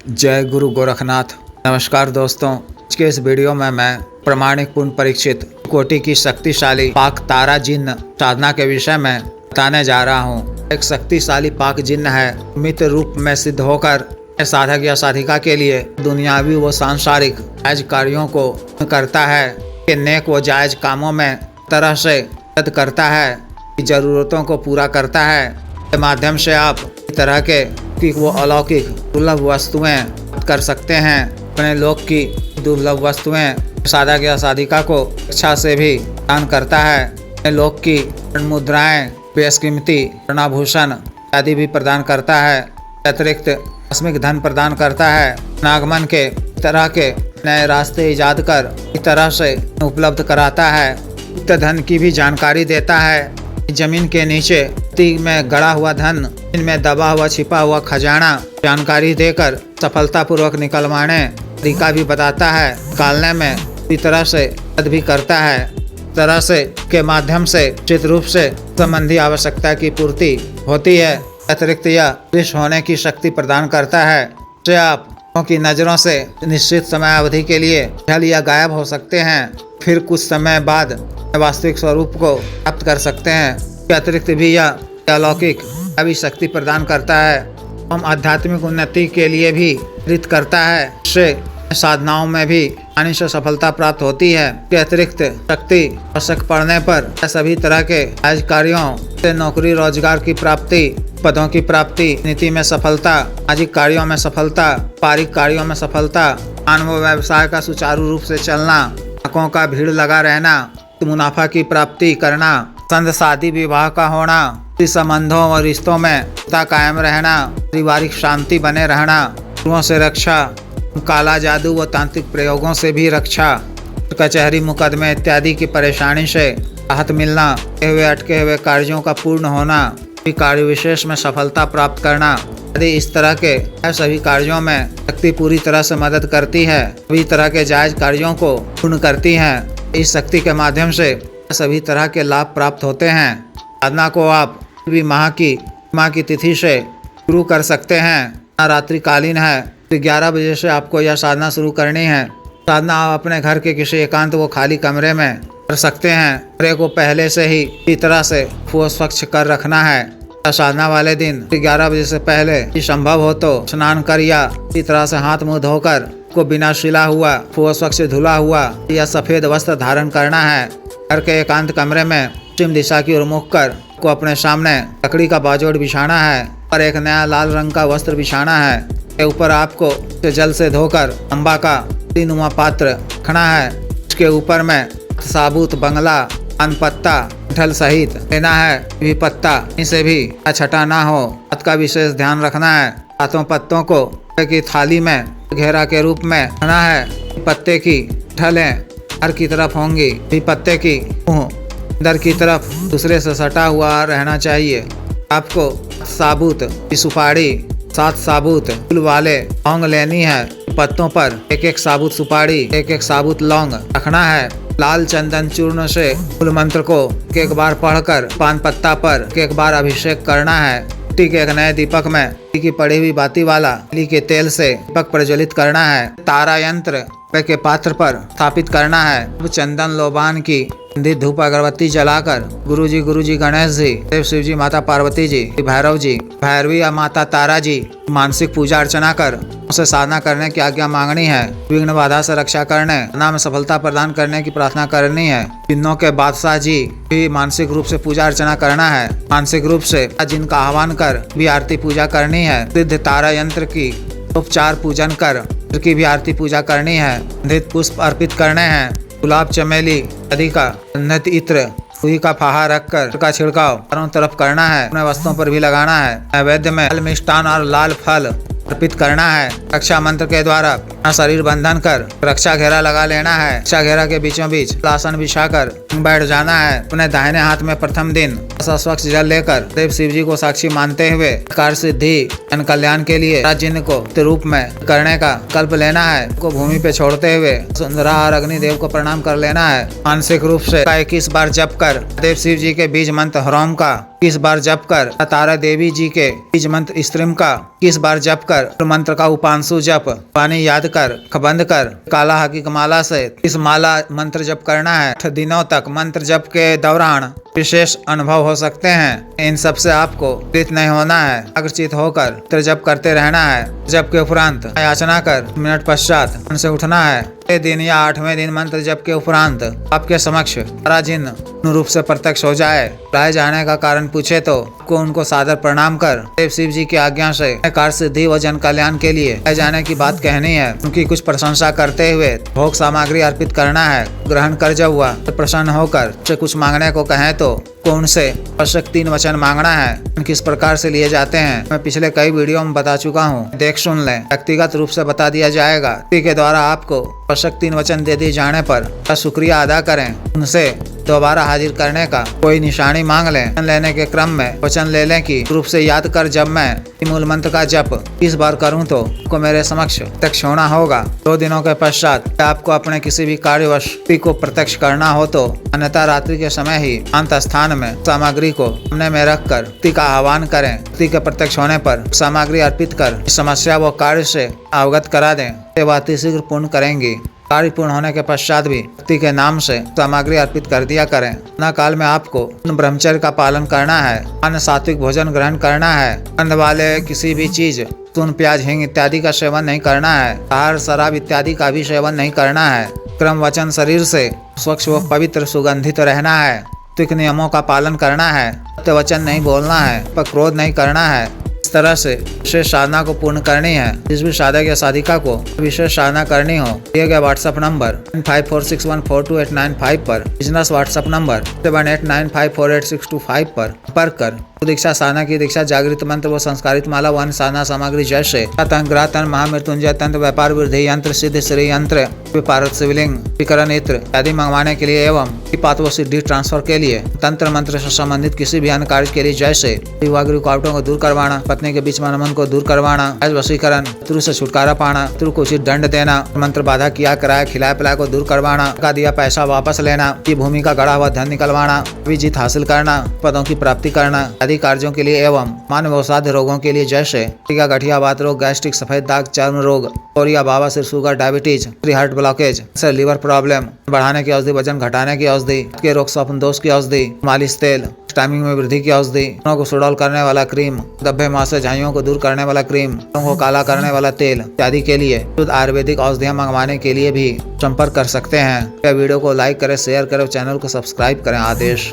जय गुरु गोरखनाथ। नमस्कार दोस्तों, आज के इस वीडियो में मैं प्रमाणिक पूर्ण परीक्षित कोटि की शक्तिशाली पाक तारा जिन्न साधना के विषय में बताने जा रहा हूँ। एक शक्तिशाली पाक जिन्न है, मित्र रूप में सिद्ध होकर साधक या साधिका के लिए दुनियावी व सांसारिक जायज कार्यों को करता है कि नेक व जायज कामों में तरह से मदद करता है, जरूरतों को पूरा करता है। के माध्यम से आप इस तरह के वो अलौकिक दुर्लभ वस्तुएं कर सकते हैं। अपने लोक की दुर्लभ वस्तुएं साधक या साधिका को इच्छा से भी दान करता है। अपने लोक की मुद्राएं, बेशकीमती आभूषण आदि भी प्रदान करता है। अतिरिक्त आकस्मिक धन प्रदान करता है। आगमन के तरह के नए रास्ते ईजाद कर इस तरह से उपलब्ध कराता है। गुप्त धन की भी जानकारी देता है। जमीन के नीचे में गड़ा हुआ धन, इनमें दबा हुआ छिपा हुआ खजाना जानकारी देकर सफलतापूर्वक निकलवाने तरीका भी बताता है। निकालने में इस तरह से मदद भी करता है। तरह से के माध्यम से उचित रूप से संबंधी आवश्यकता की पूर्ति होती है। अतिरिक्त यह दृश्य होने की शक्ति प्रदान करता है, जो आप की नजरों से निश्चित समय अवधि के लिए ढल या गायब हो सकते हैं, फिर कुछ समय बाद वास्तविक स्वरूप को प्राप्त कर सकते हैं। अतिरिक्त भी यह अलौकिक अभी शक्ति प्रदान करता है। हम आध्यात्मिक उन्नति के लिए भी प्रेरित करता है। इससे साधनाओं में भी आसानी से सफलता प्राप्त होती है। इसके अतिरिक्त शक्ति आवश्यक पड़ने पर सभी तरह के जायज कार्यों से नौकरी रोजगार की प्राप्ति, पदों की प्राप्ति, नीति में सफलता, सामाजिक कार्यों में सफलता, पारिक कार्यों में सफलता, मानव व्यवसाय का सुचारू रूप से चलना, ग्राहकों का भीड़ लगा रहना, मुनाफा की प्राप्ति करना, संध शादी विवाह का होना, संबंधों और रिश्तों में कायम रहना, पारिवारिक शांति बने रहना, शत्रुओं से रक्षा, काला जादू व तांत्रिक प्रयोगों से भी रक्षा, कचहरी मुकदमे इत्यादि की परेशानी से राहत मिलना, अटके हुए कार्यों का पूर्ण होना, कार्य विशेष में सफलता प्राप्त करना आदि इस तरह के सभी कार्यों में शक्ति पूरी तरह से मदद करती है। सभी तरह के जायज कार्यों को पूर्ण करती है। इस शक्ति के माध्यम से सभी तरह के लाभ प्राप्त होते हैं। साधना को आप भी माह की तिथि से शुरू कर सकते हैं। रात्रिकालीन है, 11 बजे से आपको यह साधना शुरू करनी है। साधना आप अपने घर के किसी एकांत व खाली कमरे में कर सकते हैं। कमरे को पहले से ही इसी तरह से स्वच्छ कर रखना है। साधना वाले दिन 11 बजे से पहले यदि संभव हो तो स्नान कर या इसी तरह से हाथ मुंह धोकर को बिना सिला हुआ स्वच्छ धुला हुआ या सफेद वस्त्र धारण करना है। घर के एकांत कमरे में पश्चिम दिशा की ओर मुख कर को अपने सामने लकड़ी का बाजोड़ बिछाना है और एक नया लाल रंग का वस्त्र बिछाना है। के ऊपर आपको जल से धोकर तांबा का नुमा पात्र रखना है। उसके ऊपर में साबुत बंगला, पान पत्ता, कटहल सहित लेना है। भी पत्ता इसे भी छटा ना हो, बात का विशेष ध्यान रखना है। हाथों पत्तों को की थाली में घेरा के रूप में रखना है। पत्ते की कटहलें हर की तरफ होंगी। भी पत्ते की मुंह अंदर की तरफ दूसरे से सटा हुआ रहना चाहिए। आपको साबुत सुपारी, 7 साबुत फूल वाले लौंग लेनी है। पत्तों पर एक एक साबुत सुपारी, एक एक साबुत लौंग रखना है। लाल चंदन चूर्ण से मूल मंत्र को एक बार पढ़कर पान पत्ता पर एक बार अभिषेक करना है। मिट्टी के एक नए दीपक में की पड़ी हुई बाती वाला तिल के तेल से दीपक प्रज्वलित करना है। तारा यंत्र के पात्र पर स्थापित करना है। चंदन लोबान की धूप अगरबत्ती जलाकर गुरुजी गणेश जी, देव शिव जी, माता पार्वती जी, भैरव जी, भैरवी या माता तारा जी मानसिक पूजा अर्चना कर उसे साधना करने की आज्ञा मांगनी है। विघ्न बाधा से रक्षा करने, साधना में सफलता प्रदान करने की प्रार्थना करनी है। जिन्नों के बादशाह जी भी मानसिक रूप से पूजा अर्चना करना है। मानसिक रूप से जिनका आह्वान कर भी आरती पूजा करनी है। सिद्ध तारा यंत्र की उपचार पूजन कर की भी आरती पूजा करनी है। गंधित पुष्प अर्पित करने हैं। गुलाब, चमेली आदि का गंधित इत्र, रुई का फाहा रखकर का छिड़काव चारों तरफ करना है। अपने वस्त्रों पर भी लगाना है। नैवेद्य में लाल मिष्टान और लाल फल अर्पित करना है। रक्षा मंत्र के द्वारा अपना शरीर बंधन कर रक्षा घेरा लगा लेना है। रक्षा घेरा के बीचों बीच आसन बिछाकर बैठ जाना है। अपने दाहिने हाथ में प्रथम दिन स्वच्छ जल लेकर देव शिव जी को साक्षी मानते हुए कार्य सिद्धि जन कल्याण के लिए जिन्न को रूप में करने का कल्प लेना है। को भूमि पे छोड़ते हुए सुंदरा और अग्निदेव को प्रणाम कर लेना है। मानसिक रूप से 21 बार जप कर देव शिव जी के बीज मंत्र ह्रोम का किस बार जप कर तारा देवी जी के बीज मंत्र स्त्रीम का किस बार जप कर मंत्र का उपांशु जप पानी याद कर बंद कर काला हकीक माला से इस माला मंत्र जप करना है। 8 दिनों तक मंत्र जप के दौरान विशेष अनुभव हो सकते हैं। इन सब से आपको प्रीत नहीं होना है। आकर्षित होकर मंत्र जप करते रहना है। जप के उपरांत याचना कर मिनट पश्चात उनसे उठना है। 6 दिन या 8वें दिन मंत्र जप के उपरांत आपके समक्ष तारा जिन रूप से प्रत्यक्ष हो जाए। लाए जाने का कारण पूछे तो उनको सादर प्रणाम कर देव शिव जी की आज्ञा से कार्य सिद्धि व जन कल्याण के लिए लाए जाने की बात कहनी है। उनकी कुछ प्रशंसा करते हुए भोग सामग्री अर्पित करना है। ग्रहण कर जब हुआ तो प्रसन्न होकर से कुछ मांगने को कहें तो उनसे आवश्यक 3 वचन मांगना है। किस प्रकार से लिए जाते हैं मैं पिछले कई वीडियो में बता चुका हूँ, देख सुन लें। व्यक्तिगत रूप से बता दिया जाएगा। के द्वारा आपको आवश्यक 3 वचन दे दिए जाने पर शुक्रिया अदा करें। उनसे दोबारा हाजिर करने का कोई निशानी मांग लें। वचन लेने के क्रम में वचन ले लें कि रूप से याद कर जब मैं मूल मंत्र का जप इस बार करूं तो मेरे समक्ष प्रत्यक्ष होना होगा। 2 दिनों के पश्चात आपको अपने किसी भी कार्यवश को प्रत्यक्ष करना हो तो अन्यथा रात्रि के समय ही शांत स्थान में सामग्री को सामने में रखकर व्यक्ति का आह्वान करें। व्यक्ति के प्रत्यक्ष होने पर सामग्री अर्पित कर समस्या व कार्य से अवगत करा दें। ये बात शीघ्र पूर्ण करेंगी। कार्य पूर्ण होने के पश्चात भी व्यक्ति के नाम से सामग्री अर्पित कर दिया करें। न काल में आपको ब्रह्मचर्य का पालन करना है। अन्न सात्विक भोजन ग्रहण करना है। गंध वाले किसी भी चीज तून प्याज हिंग इत्यादि का सेवन नहीं करना है। आहार शराब इत्यादि का भी सेवन नहीं करना है। क्रम वचन शरीर से स्वच्छ व पवित्र सुगंधित रहना है। त्विक नियमों का पालन करना है। सत्य वचन नहीं बोलना है। पर क्रोध नहीं करना है। इस तरह से विशेष साधना को पूर्ण करनी है। जिस भी साधक या साधिका को विशेष साधना करनी हो दिए गए व्हाट्सएप नंबर 9546142895 पर बिजनेस व्हाट्सएप नंबर 7895486225 पर संपर्क कर दीक्षा साधना की दीक्षा जागृत मंत्र व संस्कारित माला व साधना सामग्री जैसे ग्रह तंत्र महामृत्युंजय तंत्र व्यापार वृद्धि यंत्र सिद्ध श्री यंत्र पार्वत शिवलिंग विकरण इत्र आदि मंगवाने के लिए एवं पात व सिद्धि ट्रांसफर के लिए तंत्र मंत्र से संबंधित किसी भी अन्य कार्य के लिए जैसे विवाह रुकावटों को दूर करवाना, पत्नी के बीच मनमन को दूर करवाना, वशीकरण, शत्रु से छुटकारा पाना, शत्रु को उचित दंड देना, मंत्र बाधा किया कराया खिलाया पिलाया को दूर करवाना, का दिया पैसा वापस लेना, की भूमि का गढ़ा हुआ धन निकलवाना, विजीत हासिल करना, पदों की प्राप्ति करना आदि कार्यों के लिए एवं मानव अवसाध्य रोगों के लिए जैसे गठिया वात रोग, गैस्ट्रिक, सफेद दाग, चर्म रोग, कोरिया, बवासीर, sugar, diabetes, heart blockage, liver problem बढ़ाने की औषधि, वजन घटाने की औषधि, के रोग स्वप्न दोष की औषधि, मालिश तेल, टाइमिंग में वृद्धि की औषधि, को सुडौल करने वाला क्रीम, धब्बे मासे झाइयों को दूर करने वाला क्रीम, को काला करने वाला तेल इत्यादि के लिए शुद्ध आयुर्वेदिक औषधियां मंगवाने के लिए भी संपर्क कर सकते हैं। वीडियो को लाइक करें, शेयर करें, चैनल को सब्सक्राइब करें। आदेश।